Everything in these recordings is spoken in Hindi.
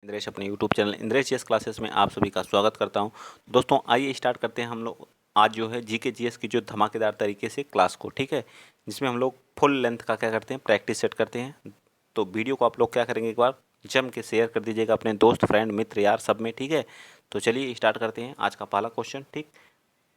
इंद्रेश अपने YouTube channel Indresh GS classes में आप सभी का स्वागत करता हूं। दोस्तों आइए स्टार्ट करते हैं हम लोग आज जो है जीके जीएस की जो धमाकेदार तरीके से क्लास को, ठीक है, जिसमें हम लोग फुल लेंथ का क्या करते हैं, प्रैक्टिस सेट करते हैं। तो वीडियो को आप लोग क्या करेंगे, एक बार जम के शेयर कर दीजिएगा अपने दोस्त फ्रेंड मित्र यार सब में, ठीक है। तो चलिए स्टार्ट करते हैं आज का पहला क्वेश्चन। ठीक,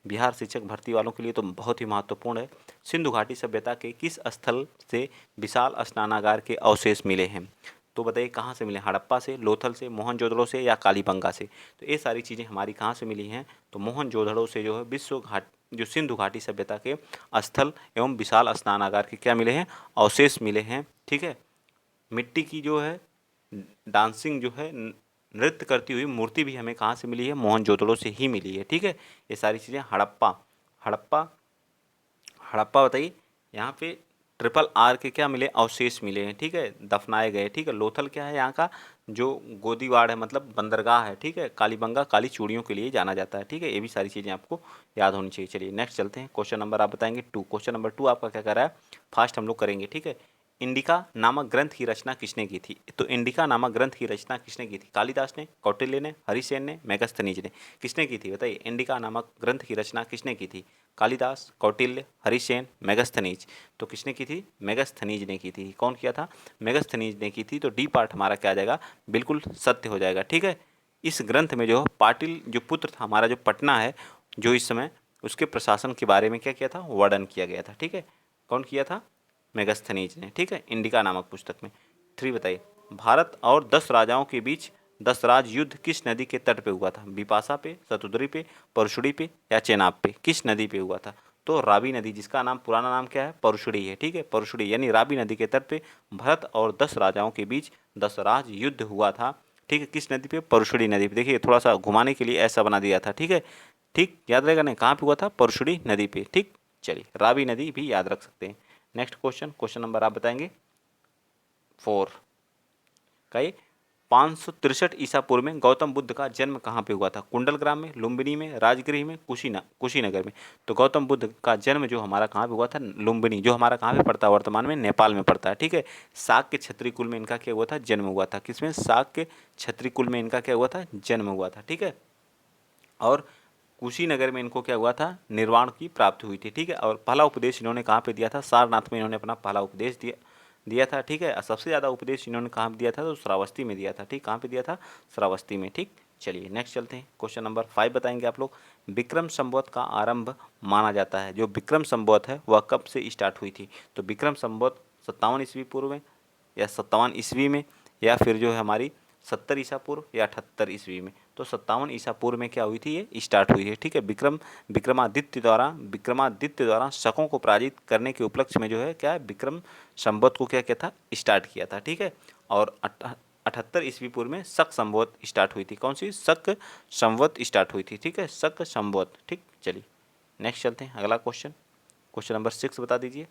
बिहार शिक्षक भर्ती वालों के लिए तो बहुत ही महत्वपूर्ण है। सिंधु घाटी सभ्यता के किस स्थल से विशाल स्नानागार के अवशेष मिले हैं? तो बताइए कहाँ से मिले? हड़प्पा से, लोथल से, मोहनजोदड़ो से या कालीबंगा से? तो ये सारी चीज़ें हमारी कहाँ से मिली हैं? तो मोहनजोदड़ो से जो है विश्व घाट जो सिंधु घाटी सभ्यता के स्थल एवं विशाल स्नानागार के क्या मिले हैं? अवशेष मिले हैं, ठीक है। मिट्टी की जो है डांसिंग जो है नृत्य करती हुई मूर्ति भी हमें कहाँ से मिली है? मोहनजोदड़ो से ही मिली है, ठीक है। ये सारी चीज़ें हड़प्पा हड़प्पा हड़प्पा बताइए यहाँ पे ट्रिपल आर के क्या मिले? अवशेष मिले हैं, ठीक है, दफनाए गए, ठीक है। लोथल क्या है? यहाँ का जो गोदीवाड़ है, मतलब बंदरगाह है, ठीक है। कालीबंगा काली चूड़ियों के लिए जाना जाता है, ठीक है। ये भी सारी चीज़ें आपको याद होनी चाहिए। चलिए नेक्स्ट चलते हैं। क्वेश्चन नंबर आप बताएंगे 2। क्वेश्चन नंबर 2 आपका क्या कर रहा है? फास्ट हम लोग करेंगे, ठीक है। इंडिका नामक ग्रंथ की रचना किसने की थी? तो इंडिका नामक ग्रंथ की रचना किसने की थी? कालिदास ने, कौटिल्य ने, हरिसेन ने, मेगस्थनीज ने? किसने की थी बताइए? इंडिका नामक ग्रंथ की रचना किसने की थी? कालिदास, कौटिल्य, हरिसेन, मेगस्थनीज? तो किसने की थी? मेगस्थनीज ने की थी। कौन किया था? मेगस्थनीज ने की थी। तो डी पार्ट हमारा क्या आ जाएगा? बिल्कुल सत्य हो जाएगा, ठीक है। इस ग्रंथ में जो पाटिल जो पुत्र था हमारा, जो पटना है जो इस समय, उसके प्रशासन के बारे में क्या किया था? वर्णन किया गया था, ठीक है। कौन किया था? मेगस्थनीज ने, ठीक है, इंडिका नामक पुस्तक में। 3 बताइए, भारत और 10 राजाओं के बीच 10 राज युद्ध किस नदी के तट पे हुआ था? बिपाशा पे, सतुद्री पे, परशुड़ी पे या चेनाब पे? किस नदी पे हुआ था? तो रावी नदी, जिसका नाम पुराना नाम क्या है? परशुड़ी है, ठीक है। परशुड़ी यानी रावी नदी के तट पे भरत और 10 राजाओं के बीच 10 राज युद्ध हुआ था, ठीक है। किस नदी पे? परशुड़ी नदी पे। देखिए थोड़ा सा घुमाने के लिए ऐसा बना दिया था, ठीक है। ठीक याद रहेगा नहीं? कहाँ पे हुआ था? परशुड़ी नदी पे, ठीक। चलिए रावी नदी भी याद रख सकते हैं। नेक्स्ट क्वेश्चन, क्वेश्चन नंबर आप बताएंगे 4 का। 563 ईसा पूर्व में गौतम बुद्ध का जन्म कहाँ पे हुआ था? कुंडलग्राम में, लुम्बिनी में, राजगृह में, कुशीनगर में? तो गौतम बुद्ध का जन्म जो हमारा कहाँ पे हुआ था? लुम्बिनी, जो हमारा कहाँ पे पड़ता है? वर्तमान में नेपाल में पड़ता है, ठीक है। साक के क्षत्रिय कुल में इनका क्या हुआ था? जन्म हुआ था। किसमें? साक के क्षत्रिय कुल में इनका क्या हुआ था? जन्म हुआ था, ठीक है। और कुशीनगर में इनको क्या हुआ था? निर्वाण की प्राप्ति हुई थी, ठीक है। और पहला उपदेश इन्होंने कहाँ पे दिया था? सारनाथ में इन्होंने अपना पहला उपदेश दिया था, ठीक है। सबसे ज़्यादा उपदेश इन्होंने कहाँ पे दिया था? तो श्रावस्ती में दिया था, ठीक। कहाँ पे दिया था? श्रावस्ती में, ठीक। चलिए नेक्स्ट चलते हैं। क्वेश्चन नंबर 5 बताएंगे आप लोग। विक्रम संवत का आरंभ माना जाता है, जो विक्रम संवत है वह कब से स्टार्ट हुई थी? तो विक्रम संवत 57 ईस्वी पूर्व में या 57 ईस्वी में, या फिर जो है हमारी 70 ईसा पूर्व या 78 ईस्वी में? तो 57 ईसा पूर्व में क्या हुई थी? ये स्टार्ट हुई है, ठीक है। विक्रमादित्य द्वारा शकों को पराजित करने के उपलक्ष्य में जो है क्या है? विक्रम संवत को क्या किया था? स्टार्ट किया था, ठीक है। और 78 ईस्वी पूर्व में शक संवत स्टार्ट हुई थी। कौन सी? शक संवत स्टार्ट हुई थी, ठीक है, शक संवत, ठीक। चलिए नेक्स्ट चलते हैं। अगला क्वेश्चन, क्वेश्चन नंबर 6 बता दीजिए।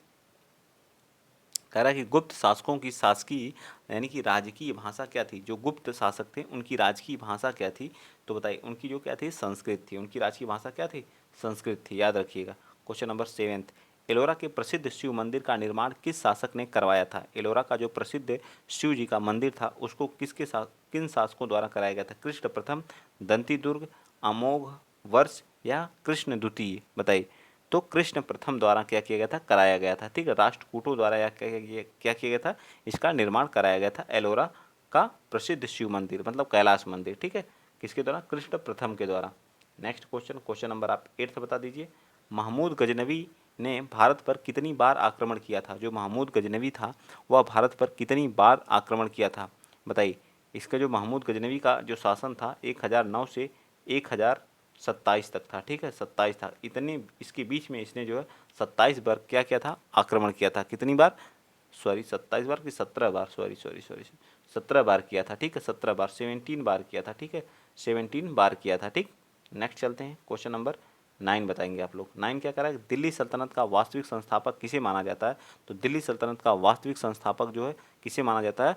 कह रहा है कि गुप्त शासकों की शासकीय यानी कि राजकीय भाषा क्या थी? जो गुप्त शासक थे उनकी राजकीय भाषा क्या थी? तो बताइए उनकी जो क्या थी? संस्कृत थी। उनकी राजकीय भाषा क्या थी? संस्कृत थी, याद रखिएगा। क्वेश्चन नंबर 7, एलोरा के प्रसिद्ध शिव मंदिर का निर्माण किस शासक ने करवाया था? एलोरा का जो प्रसिद्ध शिव जी का मंदिर था उसको किन शासकों द्वारा कराया गया था? कृष्ण प्रथम, दंती दुर्ग, अमोघ वर्ष या कृष्ण द्वितीय? बताइए। तो कृष्ण प्रथम द्वारा क्या किया गया था? कराया गया था, ठीक है। राष्ट्रकूटों द्वारा क्या किया गया था? इसका निर्माण कराया गया था। एलोरा का प्रसिद्ध शिव मंदिर मतलब कैलाश मंदिर, ठीक है, किसके द्वारा? कृष्ण प्रथम के द्वारा। नेक्स्ट क्वेश्चन, क्वेश्चन नंबर आप 8 बता दीजिए। महमूद गजनवी ने भारत पर कितनी बार आक्रमण किया था? जो महमूद गजनवी था वह भारत पर कितनी बार आक्रमण किया था? बताइए। इसका जो महमूद गजनवी का जो शासन था 1009 से 1027 तक था, ठीक है, 27 था। इतने इसके बीच में इसने जो है 27 बार क्या किया था? आक्रमण किया था। कितनी बार? सॉरी 27 बार कि 17 बार? सॉरी 17 बार किया था, ठीक है, 17 बार, 17 बार किया था, ठीक है, 17 बार किया था, ठीक। नेक्स्ट चलते हैं। क्वेश्चन नंबर 9 बताएंगे आप लोग। 9 क्या करा है? दिल्ली सल्तनत का वास्तविक संस्थापक किसे माना जाता है? तो दिल्ली सल्तनत का वास्तविक संस्थापक जो है किसे माना जाता है?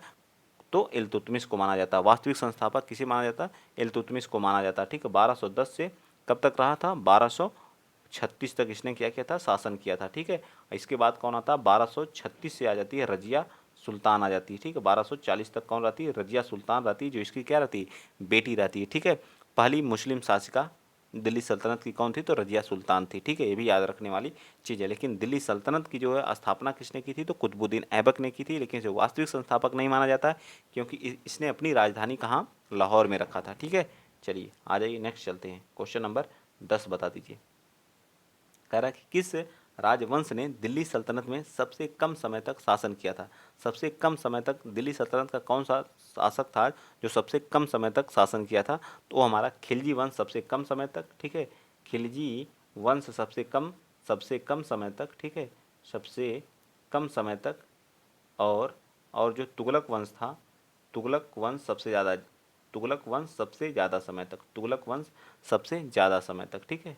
तो इल्तुतमिश को माना जाता है। वास्तविक संस्थापक किसे माना जाता है? इल्तुतमिश को माना जाता है, ठीक है। 1210 से कब तक रहा था? 1236 तक इसने क्या किया था? शासन किया था, ठीक है। इसके बाद कौन आता है? 1236 से आ जाती है रजिया सुल्तान आ जाती है, ठीक है। 1240 तक कौन रहती है? रजिया सुल्तान रहती है, जो इसकी क्या रहती है? बेटी रहती है, ठीक है। पहली मुस्लिम शासिका दिल्ली सल्तनत की कौन थी? तो रजिया सुल्तान थी, ठीक है। ये भी याद रखने वाली चीज़ है। लेकिन दिल्ली सल्तनत की जो है स्थापना किसने की थी? तो कुतुबुद्दीन ऐबक ने की थी, लेकिन इसे वास्तविक संस्थापक नहीं माना जाता है, क्योंकि इसने अपनी राजधानी कहाँ? लाहौर में रखा था, ठीक है। चलिए आ जाइए, नेक्स्ट चलते हैं। क्वेश्चन नंबर 10 बता दीजिए। कह रहा है कि किस राजवंश ने दिल्ली सल्तनत में सबसे कम समय तक शासन किया था? सबसे कम समय तक दिल्ली सल्तनत का कौन सा शासक था जो सबसे कम समय तक शासन किया था? तो हमारा खिलजी वंश सबसे कम समय तक, ठीक है। खिलजी वंश सबसे कम समय तक, ठीक है, सबसे कम समय तक। और जो तुगलक वंश था, तुगलक वंश सबसे ज़्यादा, तुगलक वंश सबसे ज़्यादा समय तक, तुगलक वंश सबसे ज़्यादा समय तक, ठीक है,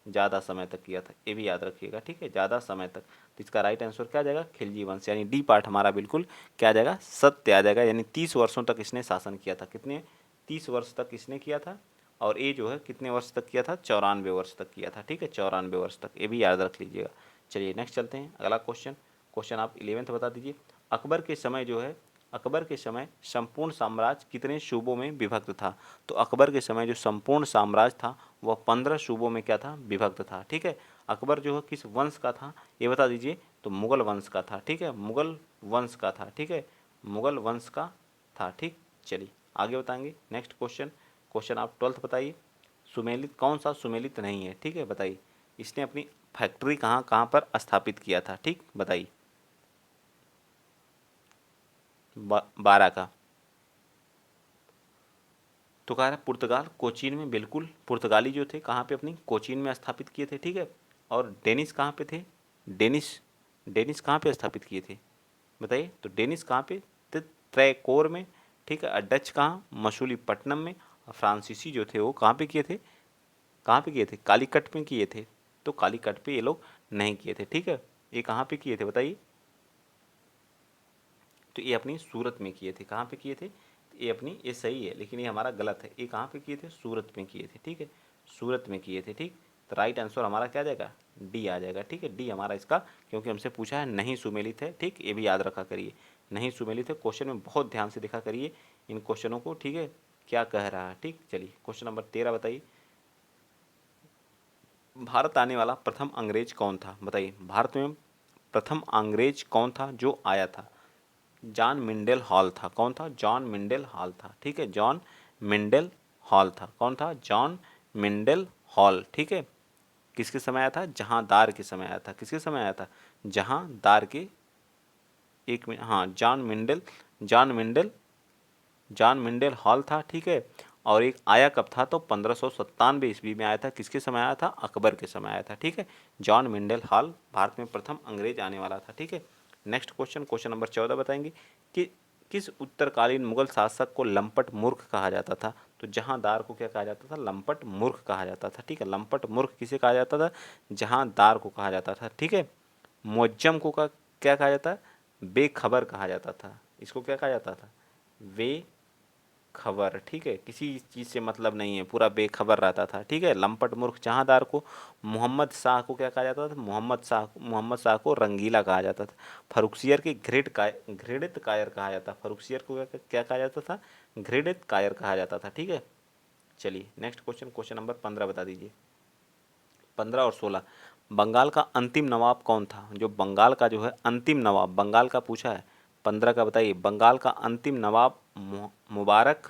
ज़्यादा समय तक किया था, ये भी याद रखिएगा, ठीक है, ज़्यादा समय तक। तो इसका राइट आंसर क्या आ जाएगा? खिलजी वंश, यानी डी पार्ट हमारा बिल्कुल क्या आ जाएगा? सत्य आ जाएगा। यानी 30 वर्षों तक इसने शासन किया था। कितने? 30 वर्ष तक इसने किया था। और ये जो है कितने वर्ष तक किया था? 94 वर्ष तक किया था, ठीक है, 94 वर्ष तक, ये भी याद रख लीजिएगा। चलिए नेक्स्ट चलते हैं, अगला क्वेश्चन। क्वेश्चन आप 11th बता दीजिए। अकबर के समय जो है, अकबर के समय संपूर्ण साम्राज्य कितने सूबों में विभक्त था? तो अकबर के समय जो संपूर्ण साम्राज्य था वह 15 सूबों में क्या था? विभक्त था, ठीक है। अकबर जो है किस वंश का था ये बता दीजिए? तो मुगल वंश का था, ठीक है, मुगल वंश का था, ठीक है, मुगल वंश का था, ठीक। चलिए आगे बताएंगे, नेक्स्ट क्वेश्चन। क्वेश्चन आप 12th बताइए। सुमेलित कौन सा सुमेलित नहीं है? ठीक है, बताइए। इसने अपनी फैक्ट्री कहाँ कहाँ पर स्थापित किया था? ठीक, बताइए। 12 का तो कह रहा है पुर्तगाल कोचीन में, बिल्कुल पुर्तगाली जो थे कहाँ पे? अपनी कोचीन में स्थापित किए थे, ठीक है। और डेनिस कहाँ पे थे? डेनिस, डेनिस कहाँ पे स्थापित किए थे बताइए? तो डेनिस कहाँ पे? तो त्रैकोर में, ठीक है। और डच कहाँ? मसूलीपट्टनम में। और फ्रांसीसी जो थे वो कहाँ पे किए थे? कहाँ पे किए थे? कालीकट में किए थे। तो कालीकट पे ये लोग नहीं किए थे, ठीक है। ये कहाँ पे किए थे बताइए? तो ये अपनी सूरत में किए थे। कहाँ पे किए थे? ये अपनी, ये सही है लेकिन ये हमारा गलत है। ये कहाँ पे किए थे? सूरत में किए थे, ठीक है, सूरत में किए थे, ठीक। तो राइट आंसर हमारा क्या आ जाएगा? डी आ जाएगा, ठीक है, डी हमारा इसका, क्योंकि हमसे पूछा है नहीं सुमेलित है, ठीक। ये भी याद रखा करिए, नहीं सुमेलित है। क्वेश्चन में बहुत ध्यान से देखा करिए इन क्वेश्चनों को, ठीक है, क्या कह रहा है, ठीक। चलिए क्वेश्चन नंबर 13 बताइए। भारत आने वाला प्रथम अंग्रेज कौन था? बताइए, भारत में प्रथम अंग्रेज कौन था जो आया था? जॉन मिंडेल हॉल था। कौन था? जॉन मिंडेल हॉल था, ठीक है, जॉन मिंडेल हॉल था। कौन था? जॉन मिंडेल हॉल, ठीक है। किसके समय आया था? जहांदार के समय आया था। किसके समय आया था? जहांदार के, एक मिनट, हाँ, जॉन मिंडेल हॉल था, ठीक है। और एक आया कब था? तो 1597 ईस्वी में आया था। किसके समय आया था? अकबर के समय आया था, ठीक है। जॉन मिंडेल हॉल भारत में प्रथम अंग्रेज आने वाला था, ठीक है। नेक्स्ट क्वेश्चन, क्वेश्चन नंबर 14 बताएंगे कि किस उत्तरकालीन मुगल शासक को लंपट मूर्ख कहा जाता था? तो जहांदार को क्या कहा जाता था? लंपट मूर्ख कहा जाता था, ठीक है। लंपट मूर्ख किसे कहा जाता था? जहांदार को कहा जाता था, ठीक है। मुअज्जम को क्या कहा जाता है? बेखबर कहा जाता था। इसको क्या कहा जाता था? बेखबर, ठीक है, किसी चीज़ से मतलब नहीं है, पूरा बेखबर रहता था, ठीक है। लंपट मूर्ख जहांदार को। मोहम्मद शाह को क्या कहा जाता था? मोहम्मद शाह को रंगीला कहा जाता था। फर्रुखसियर के घृणित कायर कहा जाता। फर्रुखसियर को क्या कहा जाता था? घृणित कायर कहा जाता था, ठीक है। चलिए नेक्स्ट क्वेश्चन, क्वेश्चन नंबर 15 बता दीजिए। 15 और 16, बंगाल का अंतिम नवाब कौन था? जो बंगाल का जो है अंतिम नवाब, बंगाल का पूछा है। 15 का बताइए। बंगाल का अंतिम नवाब मुबारक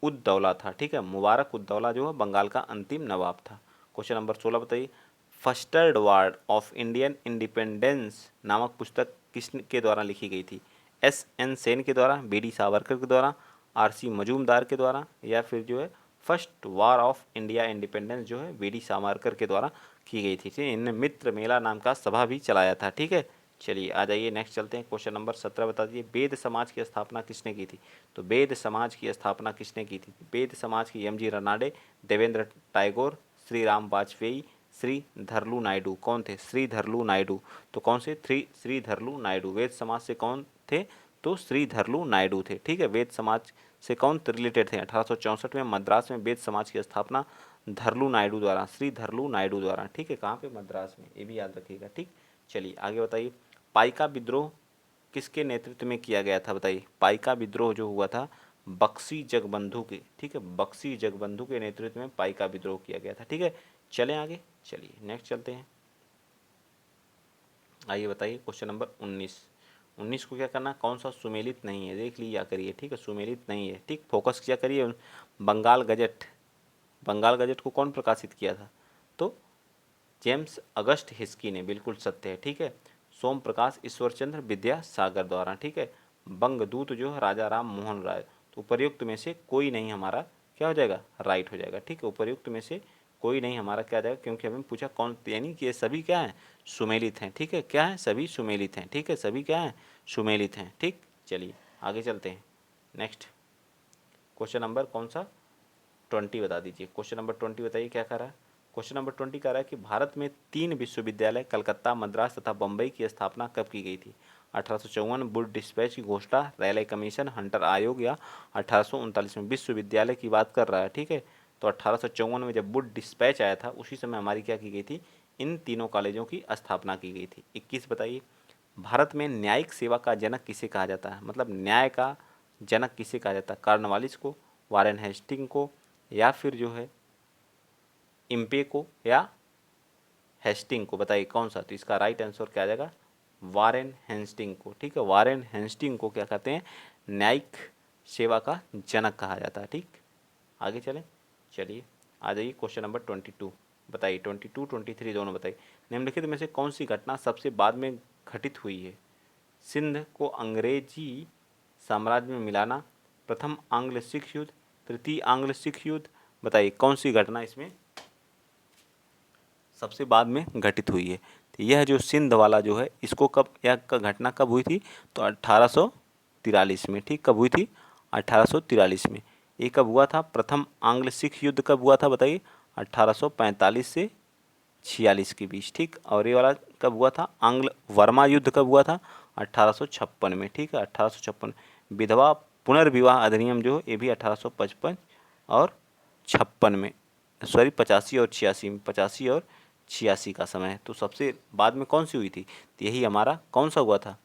उद्दौला था, ठीक है। मुबारक उद्दौला जो है बंगाल का अंतिम नवाब था। क्वेश्चन नंबर 16 बताइए। फर्स्टर्ड वार्ड ऑफ इंडियन इंडिपेंडेंस नामक पुस्तक किसके द्वारा लिखी गई थी? एस.एन. सेन के द्वारा, बी.डी. सावरकर के द्वारा, आर.सी. मजूमदार के द्वारा, या फिर जो है first war of India independence जो है बी.डी. सावरकर के द्वारा की गई थी। इनने मित्र मेला नाम का सभा भी चलाया था, ठीक है। चलिए आ जाइए, नेक्स्ट चलते हैं। क्वेश्चन नंबर 17 बता दीजिए। वेद समाज की स्थापना किसने की थी? तो वेद समाज की स्थापना किसने की थी? वेद समाज की एम.जी. रनाडे, देवेंद्र टैगोर, श्री राम वाजपेयी, श्री धरलू नायडू। कौन थे? श्री धरलू नायडू। तो कौन से? श्री धरलू नायडू। वेद समाज से कौन थे? तो श्री धरलू नायडू थे, ठीक है। वेद समाज से कौन रिलेटेड थे? 1864 में मद्रास में वेद समाज की स्थापना धरलू नायडू द्वारा, श्री धरलू नायडू द्वारा, ठीक है। कहाँ पे? मद्रास में, ये भी याद रखिएगा, ठीक। चलिए आगे बताइए। पाइका विद्रोह किसके नेतृत्व में किया गया था बताइए। पाइका विद्रोह जो हुआ था बख्शी जगबंधु के, ठीक है, बख्शी जगबंधु के नेतृत्व में पाइका विद्रोह किया गया था। ठीक है, चलें आगे, चलिए नेक्स्ट चलते हैं। आइए बताइए क्वेश्चन नंबर 19 को क्या करना, कौन सा सुमेलित नहीं है देख लिया करिए। ठीक है, सुमेलित नहीं है, ठीक, फोकस किया करिए। बंगाल गजट, बंगाल गजट को कौन प्रकाशित किया था, तो जेम्स अगस्ट हिस्की ने, बिल्कुल सत्य है। ठीक है, सोम प्रकाश ईश्वरचंद्र विद्यासागर द्वारा। ठीक है, बंगदूत जो है राजा राम मोहन राय। तो उपर्युक्त में से कोई नहीं हमारा क्या हो जाएगा, राइट हो जाएगा। ठीक है, उपर्युक्त में से कोई नहीं हमारा क्या जाएगा, क्योंकि हमें पूछा कौन, यानी कि ये सभी क्या हैं, सुमेलित हैं। ठीक है, क्या है, सभी सुमेलित हैं। ठीक है, सभी क्या हैं, सुमेलित हैं। ठीक, चलिए आगे चलते हैं। नेक्स्ट क्वेश्चन नंबर कौन सा, 20 बता दीजिए। क्वेश्चन नंबर 20 बताइए क्या कह रहा है। क्वेश्चन नंबर 20 कह रहा है कि भारत में 3 विश्वविद्यालय कलकत्ता, मद्रास तथा बम्बई की स्थापना कब की गई थी। 1854 वुड डिस्पैच की घोषणा, रैले कमीशन, हंटर आयोग, या 1839 में। विश्वविद्यालय की बात कर रहा है। ठीक है, तो 1854 में जब वुड डिस्पैच आया था उसी समय हमारी क्या की गई थी, इन तीनों कॉलेजों की स्थापना की गई थी। 21 बताइए, भारत में न्यायिक सेवा का जनक किसे कहा जाता है, मतलब न्याय का जनक किसे कहा जाता है। कॉर्नवालिस को, वारेन हेस्टिंग को, या फिर जो है इम्पे को, या हेस्टिंग को, बताइए कौन सा। तो इसका राइट आंसर क्या आ जाएगा, वारेन हेस्टिंग को। ठीक है, वारेन हेस्टिंग को क्या कहते हैं, न्यायिक सेवा का जनक कहा जाता है। ठीक, आगे चलें, चलिए आ जाइए क्वेश्चन नंबर 22 बताइए। 22 23 दोनों बताइए। निम्नलिखित में से कौन सी घटना सबसे बाद में घटित हुई है। सिंध को अंग्रेजी साम्राज्य में मिलाना, प्रथम आंग्ल सिख युद्ध, तृतीय आंग्ल सिख युद्ध, बताइए कौन सी घटना इसमें सबसे बाद में घटित हुई है। तो यह जो सिंध वाला जो है, इसको कब, यह घटना कब हुई थी, तो 1843 में। ठीक, कब हुई थी, 1843 में। ये कब हुआ था, प्रथम आंग्ल सिख युद्ध कब हुआ था बताइए, 1845 से 46 के बीच। ठीक, और ये वाला कब हुआ था, आंग्ल वर्मा युद्ध कब हुआ था, 1856 में। ठीक है, 1856। विधवा पुनर्विवाह अधिनियम जो है ये भी 1855 और 56 में, सॉरी 85 और 86 में, 85 और 86 का समय है। तो सबसे बाद में कौन सी हुई थी, तो यही हमारा कौन सा हुआ था,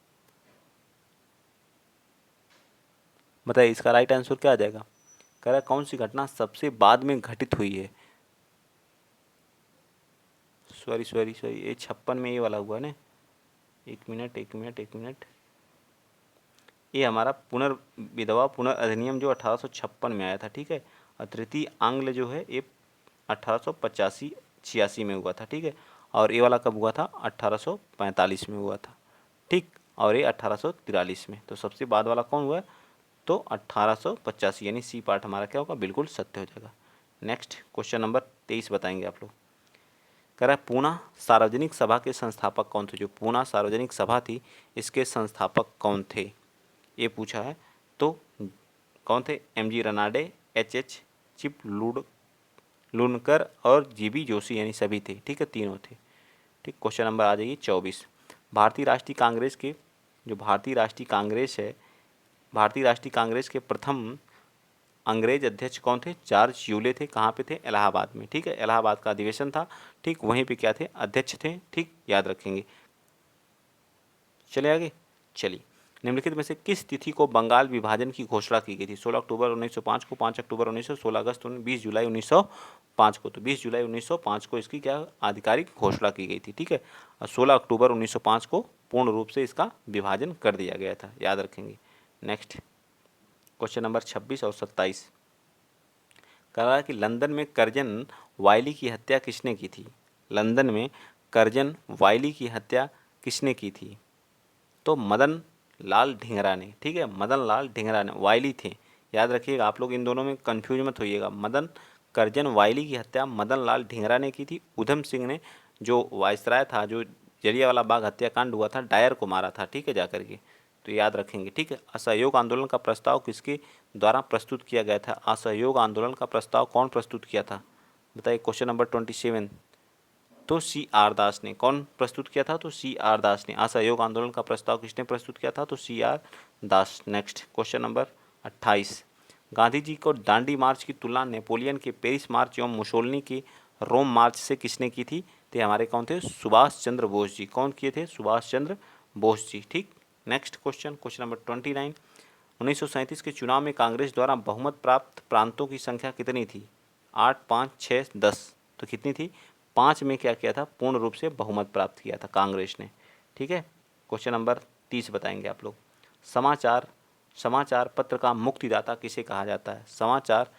बताइए इसका राइट आंसर क्या आ जाएगा। कह रहा है कौन सी घटना सबसे बाद में घटित हुई है, सॉरी सॉरी सॉरी, ये 56 में ये वाला हुआ ना, एक मिनट, ये हमारा विधवा पुनर्अधिनियम जो 1856 में आया था। ठीक है, और तृतीय आंग्ल जो है ये 1885-86 में हुआ था। ठीक है, और ये वाला कब हुआ था, 1845 में हुआ था। ठीक, और ये 1843 में। तो सबसे बाद वाला कौन हुआ, तो 1885, यानी सी पार्ट हमारा क्या होगा, बिल्कुल सत्य हो जाएगा। नेक्स्ट क्वेश्चन नंबर 23 बताएंगे आप लोग। कह रहा है पूना सार्वजनिक सभा के संस्थापक कौन थे। जो पूना सार्वजनिक सभा थी इसके संस्थापक कौन थे, ये पूछा है। तो कौन थे, MG रनाडे, HH लुनकर और GB जोशी, यानी सभी थे। ठीक है, तीनों थे। ठीक, क्वेश्चन नंबर आ जाइए 24। भारतीय राष्ट्रीय कांग्रेस के, जो भारतीय राष्ट्रीय कांग्रेस है, भारतीय राष्ट्रीय कांग्रेस के प्रथम अंग्रेज अध्यक्ष कौन थे, जॉर्ज यूले थे। कहाँ पे थे, इलाहाबाद में। ठीक है, इलाहाबाद का अधिवेशन था। ठीक, वहीं पे क्या थे, अध्यक्ष थे। ठीक, याद रखेंगे। चले आगे, चलिए निम्नलिखित में से किस तिथि को बंगाल विभाजन की घोषणा की गई थी। 16 अक्टूबर 1905 को, 5 अक्टूबर 1900, 16 अगस्त 20 जुलाई 1905 को। तो 20 जुलाई 1905 को इसकी क्या आधिकारिक घोषणा की गई थी। ठीक है, और 16 अक्टूबर 1905 को पूर्ण रूप से इसका विभाजन कर दिया गया था, याद रखेंगे। नेक्स्ट क्वेश्चन नंबर 26 और 27 कह रहा है कि लंदन में कर्जन वायली की हत्या किसने की थी। लंदन में कर्जन वायली की हत्या किसने की थी, तो मदन लाल ढिंगरा ने। ठीक है, मदन लाल ढिंगरा ने, वायली थे, याद रखिएगा। आप लोग इन दोनों में कंफ्यूज मत होइएगा। मदन कर्जन वायली की हत्या मदन लाल ढिंगरा ने की थी। उधम सिंह ने, जो वायसराय था, जो जलियांवाला बाग हत्याकांड हुआ था, डायर को मारा था। ठीक है, जाकर के, तो याद रखेंगे। ठीक है, असहयोग आंदोलन का प्रस्ताव किसके द्वारा प्रस्तुत किया गया था। असहयोग आंदोलन का प्रस्ताव कौन प्रस्तुत किया था, बताइए। क्वेश्चन नंबर 27, तो CR दास ने। कौन प्रस्तुत किया था, तो CR दास ने। असहयोग आंदोलन का प्रस्ताव किसने प्रस्तुत किया था, तो CR दास। Next question number 28, Gandhi ji को दांडी मार्च की तुलना नेपोलियन के पेरिस मार्च एवं मुसोलिनी की रोम मार्च से किसने की थी। तो हमारे कौन थे, सुभाष चंद्र बोस जी। कौन किए थे, सुभाष चंद्र बोस जी। ठीक, नेक्स्ट क्वेश्चन, क्वेश्चन नंबर 29, 1937 के चुनाव में कांग्रेस द्वारा बहुमत प्राप्त प्रांतों की संख्या कितनी थी? 8, 5, 6, 10। तो कितनी थी? 5 में क्या किया था? पूर्ण रूप से बहुमत प्राप्त किया था कांग्रेस ने। ठीक है, क्वेश्चन नंबर 30 बताएंगे आप लोग। समाचार पत्र का मुक्तिदाता किसे कहा जाता है? समाचार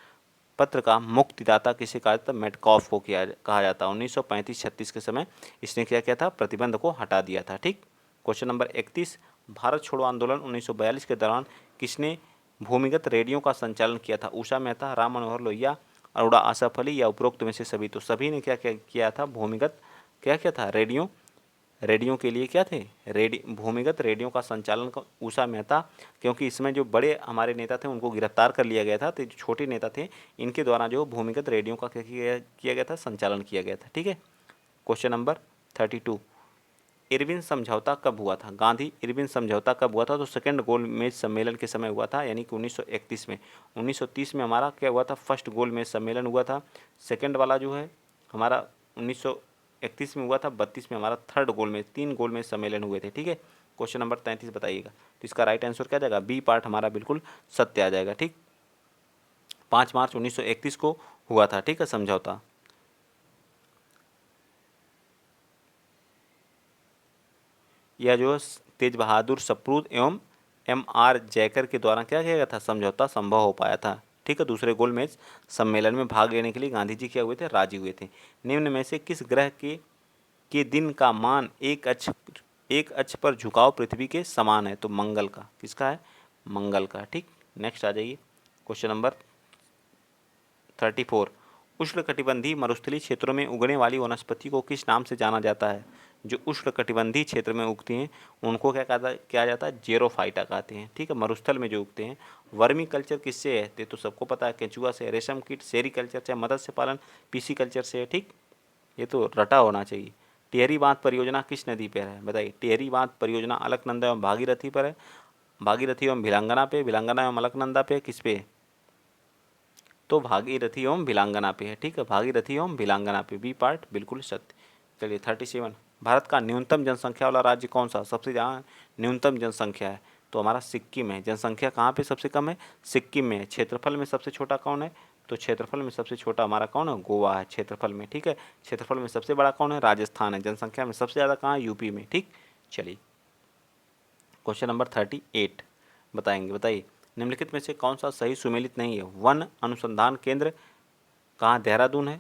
पत्र का मुक्तिदाता किसे कहा जाता है? मेटकॉफ को कहा जाता है। 1935-36 के समय इसने क्या किया था? प्रतिबंध को हटा दिया था। ठीक, क्वेश्चन नंबर 31, भारत छोड़ो आंदोलन 1942 के दौरान किसने भूमिगत रेडियो का संचालन किया था? उषा मेहता, राम मनोहर लोहिया, अरोड़ा आसफ अली या उपरोक्त में से सभी? तो सभी ने क्या किया था? भूमिगत क्या किया था? रेडियो के लिए क्या थे? भूमिगत रेडियो का संचालन उषा मेहता, क्योंकि इसमें जो बड़े हमारे नेता थे उनको गिरफ्तार कर लिया गया था, तो जो छोटे नेता थे इनके द्वारा जो भूमिगत रेडियो का क्या किया गया था? संचालन किया गया था। ठीक है, क्वेश्चन नंबर 32, इरविन समझौता कब हुआ था? गांधी इरविन समझौता कब हुआ था? तो सेकंड गोलमेज सम्मेलन के समय हुआ था, यानी कि 1931 में। 1930 में हमारा क्या हुआ था? फर्स्ट गोलमेज सम्मेलन हुआ था। सेकंड वाला जो है हमारा 1931 में हुआ था। 32 में हमारा थर्ड गोलमेज, 3 गोलमेज सम्मेलन हुए थे। ठीक है, क्वेश्चन नंबर 33 बताइएगा। तो इसका राइट आंसर क्या जाएगा? बी पार्ट हमारा बिल्कुल सत्य आ जाएगा। ठीक, 5 मार्च 1931 को हुआ था। ठीक है, समझौता। यह जो तेज बहादुर सप्रू एवं M.R. जयकर के द्वारा क्या किया गया था? समझौता संभव हो पाया था। ठीक है, दूसरे गोलमेज सम्मेलन में भाग लेने के लिए गांधी जी क्या हुए थे? राजी हुए थे। निम्न में से किस ग्रह के दिन का मान एक अक्ष पर झुकाव पृथ्वी के समान है? तो मंगल का। किसका है? मंगल का। ठीक, नेक्स्ट आ जाइए, क्वेश्चन नंबर 34, उष्णकटिबंधीय मरुस्थलीय क्षेत्रों में उगने वाली वनस्पति को किस नाम से जाना जाता है? जो उष्णकटिबंधीय क्षेत्र में उगती हैं उनको क्या जाता है? जेरोफाइटा कहते हैं। ठीक है, मरुस्थल में जो उगते हैं। वर्मी कल्चर किससे है? ये तो सबको पता है, केंचुआ से। रेशम कीट सेरी कल्चर से। मत्स्य पालन पीसी कल्चर से है। ठीक, ये तो रटा होना चाहिए। टिहरी बांध परियोजना किस नदी पर है? बताइए। टिहरी बांध परियोजना अलकनंदा एवं भागीरथी पर है। भागीरथी एवं भिलांगना पे, भिलांगना एवं अलकनंदा पे, किस पे? तो भागीरथी एवं भिलांगना पे है। ठीक है, भागीरथी एवं भिलांगना पे, बी पार्ट बिल्कुल सत्य। चलिए 37, भारत का न्यूनतम जनसंख्या वाला राज्य कौन सा? सबसे जहाँ न्यूनतम जनसंख्या है तो हमारा सिक्किम है। जनसंख्या कहाँ पे सबसे कम है? सिक्किम में है। क्षेत्रफल में सबसे छोटा कौन है? तो क्षेत्रफल में सबसे छोटा हमारा कौन है? गोवा है क्षेत्रफल में। ठीक है, क्षेत्रफल में सबसे बड़ा कौन है? राजस्थान है। जनसंख्या में सबसे ज़्यादा कहाँ है? यूपी में। ठीक, चलिए क्वेश्चन नंबर 38 बताएंगे। बताइए, निम्नलिखित में से कौन सा सही सुमेलित नहीं है? वन अनुसंधान केंद्र कहाँ? देहरादून है।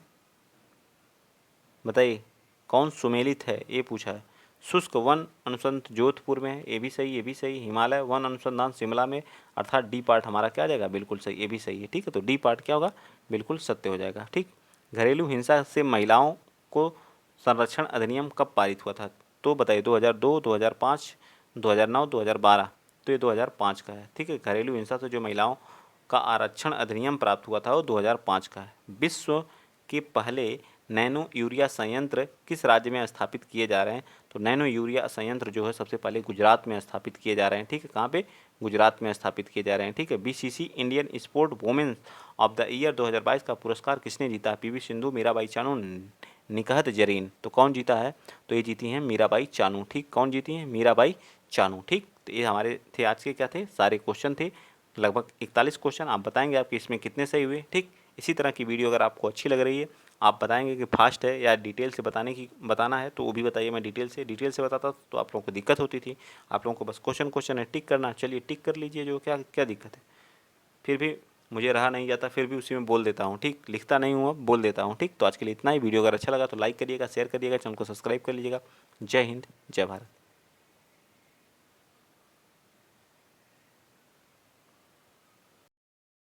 बताइए कौन सुमेलित है? ये पूछा है। शुष्क वन अनुसंधान जोधपुर में है, ये भी सही, ये भी सही। हिमालय वन अनुसंधान शिमला में, अर्थात डी पार्ट हमारा क्या आ जाएगा? बिल्कुल सही, ये भी सही है। ठीक है, तो डी पार्ट क्या होगा? बिल्कुल सत्य हो जाएगा। ठीक, घरेलू हिंसा से महिलाओं को संरक्षण अधिनियम कब पारित हुआ था? तो बताइए 2002, 2005, 2009, 2012। तो ये 2005 का है। ठीक है, घरेलू हिंसा से जो महिलाओं का आरक्षण अधिनियम प्राप्त हुआ था वो 2005 का है। विश्व के पहले नैनो यूरिया संयंत्र किस राज्य में स्थापित किए जा रहे हैं? तो नैनो यूरिया संयंत्र जो है सबसे पहले गुजरात में स्थापित किए जा रहे हैं। ठीक है, कहाँ पे? गुजरात में स्थापित किए जा रहे हैं। ठीक है, BBC Indian sport women's of the year 2022 का पुरस्कार किसने जीता? पीवी सिंधु, मीराबाई चानू, निकहत जरीन। तो कौन जीता है? तो ये जीती हैं मीराबाई चानू। ठीक, कौन जीती हैं? मीराबाई चानू। ठीक, तो ये हमारे थे आज के क्या थे? सारे क्वेश्चन थे, लगभग 41 क्वेश्चन। आप बताएंगे आपके इसमें कितने सही हुए। ठीक, इसी तरह की वीडियो अगर आपको अच्छी लग रही है, आप बताएंगे कि फास्ट है या डिटेल से बताना है, तो वो भी बताइए। मैं डिटेल से बताता तो आप लोगों को दिक्कत होती थी। आप लोगों को बस क्वेश्चन है टिक करना। चलिए टिक कर लीजिए, जो क्या क्या दिक्कत है। फिर भी मुझे रहा नहीं जाता, फिर भी उसी में बोल देता हूँ। ठीक, लिखता नहीं हूँ, अब बोल देता हूँ। ठीक, तो आज के लिए इतना ही। वीडियो अगर अच्छा लगा तो लाइक करिएगा, शेयर करिएगा, चैनल को सब्सक्राइब कर लीजिएगा। जय हिंद, जय भारत।